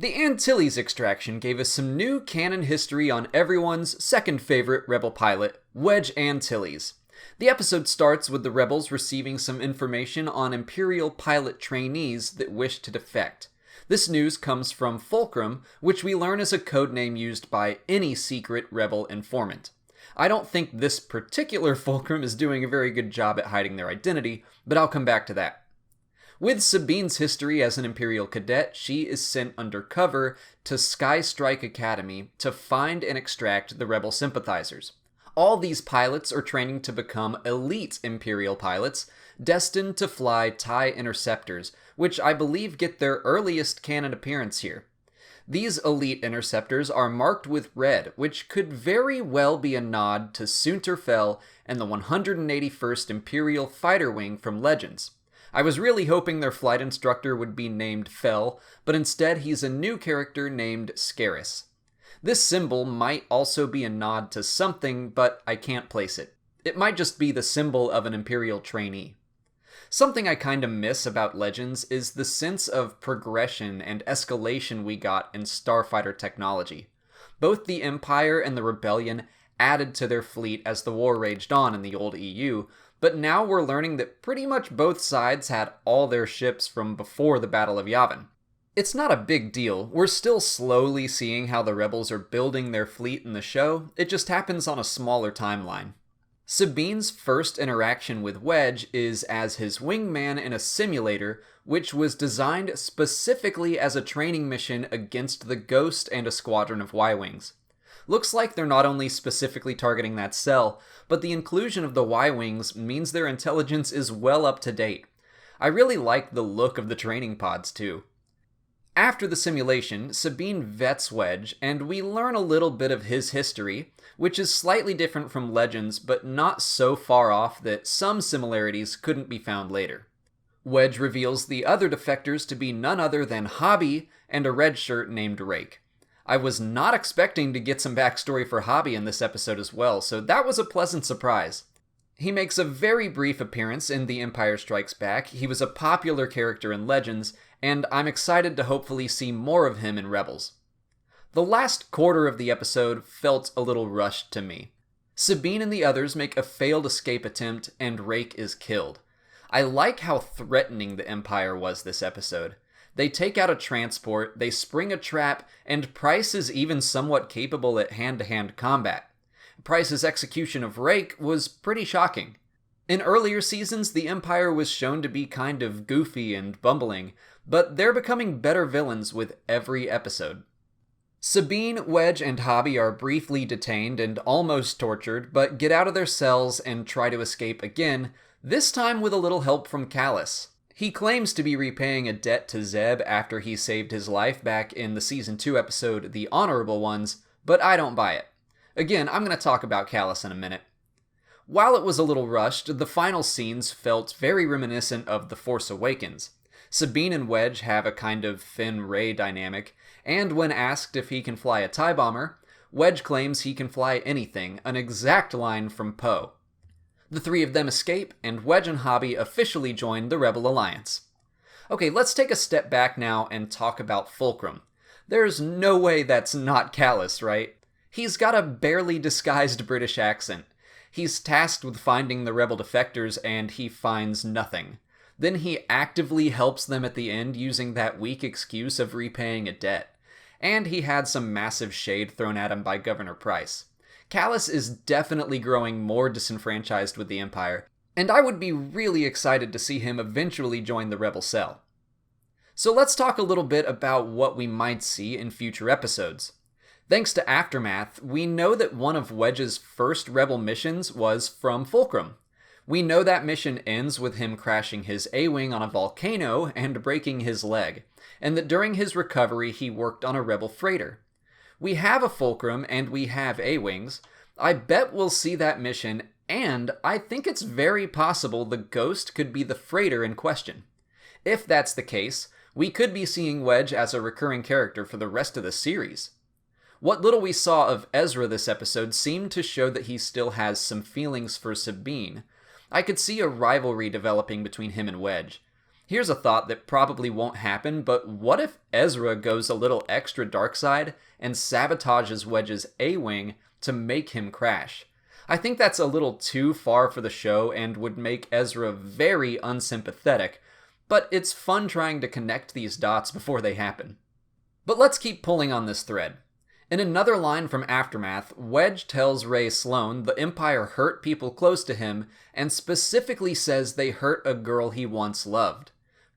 The Antilles extraction gave us some new canon history on everyone's second favorite rebel pilot, Wedge Antilles. The episode starts with the rebels receiving some information on Imperial pilot trainees that wish to defect. This news comes from Fulcrum, which we learn is a codename used by any secret rebel informant. I don't think this particular Fulcrum is doing a very good job at hiding their identity, but I'll come back to that. With Sabine's history as an Imperial cadet, she is sent undercover to Sky Strike Academy to find and extract the rebel sympathizers. All these pilots are training to become elite Imperial pilots, destined to fly TIE interceptors, which I believe get their earliest canon appearance here. These elite interceptors are marked with red, which could very well be a nod to Sunterfell and the 181st Imperial Fighter Wing from Legends. I was really hoping their flight instructor would be named Fell, but instead he's a new character named Scarus. This symbol might also be a nod to something, but I can't place it. It might just be the symbol of an Imperial trainee. Something I kinda miss about Legends is the sense of progression and escalation we got in starfighter technology. Both the Empire and the Rebellion added to their fleet as the war raged on in the old EU, but now we're learning that pretty much both sides had all their ships from before the Battle of Yavin. It's not a big deal, we're still slowly seeing how the rebels are building their fleet in the show, it just happens on a smaller timeline. Sabine's first interaction with Wedge is as his wingman in a simulator, which was designed specifically as a training mission against the Ghost and a squadron of Y-Wings. Looks like they're not only specifically targeting that cell, but the inclusion of the Y-Wings means their intelligence is well up to date. I really like the look of the training pods too. After the simulation, Sabine vets Wedge, and we learn a little bit of his history, which is slightly different from Legends, but not so far off that some similarities couldn't be found later. Wedge reveals the other defectors to be none other than Hobby and a red shirt named Rake. I was not expecting to get some backstory for Hobby in this episode as well, so that was a pleasant surprise. He makes a very brief appearance in The Empire Strikes Back. He was a popular character in Legends, and I'm excited to hopefully see more of him in Rebels. The last quarter of the episode felt a little rushed to me. Sabine and the others make a failed escape attempt, and Rake is killed. I like how threatening the Empire was this episode. They take out a transport, they spring a trap, and Price is even somewhat capable at hand-to-hand combat. Price's execution of Rake was pretty shocking. In earlier seasons, the Empire was shown to be kind of goofy and bumbling, but they're becoming better villains with every episode. Sabine, Wedge, and Hobby are briefly detained and almost tortured, but get out of their cells and try to escape again, this time with a little help from Callus. He claims to be repaying a debt to Zeb after he saved his life back in the Season 2 episode, The Honorable Ones, but I don't buy it. Again, I'm going to talk about Callus in a minute. While it was a little rushed, the final scenes felt very reminiscent of The Force Awakens. Sabine and Wedge have a kind of Finn-Rey dynamic, and when asked if he can fly a TIE bomber, Wedge claims he can fly anything, an exact line from Poe. The three of them escape, and Wedge and Hobby officially join the Rebel Alliance. Okay, let's take a step back now and talk about Fulcrum. There's no way that's not Callus, right? He's got a barely disguised British accent. He's tasked with finding the rebel defectors, and he finds nothing. Then he actively helps them at the end using that weak excuse of repaying a debt. And he had some massive shade thrown at him by Governor Price. Callus is definitely growing more disenfranchised with the Empire, and I would be really excited to see him eventually join the Rebel Cell. So let's talk a little bit about what we might see in future episodes. Thanks to Aftermath, we know that one of Wedge's first Rebel missions was from Fulcrum. We know that mission ends with him crashing his A-Wing on a volcano and breaking his leg, and that during his recovery he worked on a Rebel freighter. We have a Fulcrum and we have A-Wings. I bet we'll see that mission, and I think it's very possible the Ghost could be the freighter in question. If that's the case, we could be seeing Wedge as a recurring character for the rest of the series. What little we saw of Ezra this episode seemed to show that he still has some feelings for Sabine. I could see a rivalry developing between him and Wedge. Here's a thought that probably won't happen, but what if Ezra goes a little extra dark side and sabotages Wedge's A-Wing to make him crash? I think that's a little too far for the show and would make Ezra very unsympathetic, but it's fun trying to connect these dots before they happen. But let's keep pulling on this thread. In another line from Aftermath, Wedge tells Ray Sloane the Empire hurt people close to him and specifically says they hurt a girl he once loved.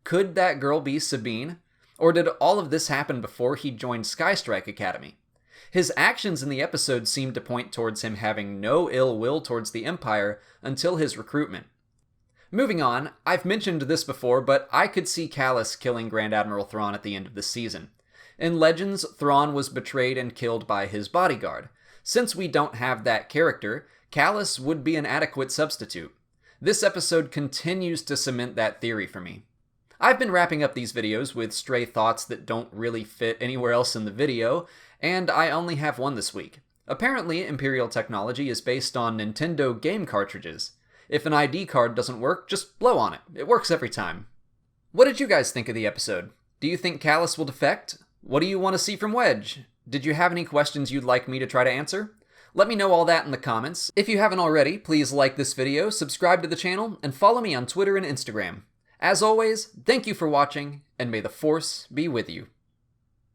Could that girl be Sabine? Or did all of this happen before he joined Skystrike Academy? His actions in the episode seem to point towards him having no ill will towards the Empire until his recruitment. Moving on, I've mentioned this before, but I could see Kallus killing Grand Admiral Thrawn at the end of the season. In Legends, Thrawn was betrayed and killed by his bodyguard. Since we don't have that character, Kallus would be an adequate substitute. This episode continues to cement that theory for me. I've been wrapping up these videos with stray thoughts that don't really fit anywhere else in the video, and I only have one this week. Apparently, Imperial technology is based on Nintendo game cartridges. If an ID card doesn't work, just blow on it. It works every time. What did you guys think of the episode? Do you think Kallus will defect? What do you want to see from Wedge? Did you have any questions you'd like me to try to answer? Let me know all that in the comments. If you haven't already, please like this video, subscribe to the channel, and follow me on Twitter and Instagram. As always, thank you for watching, and may the Force be with you.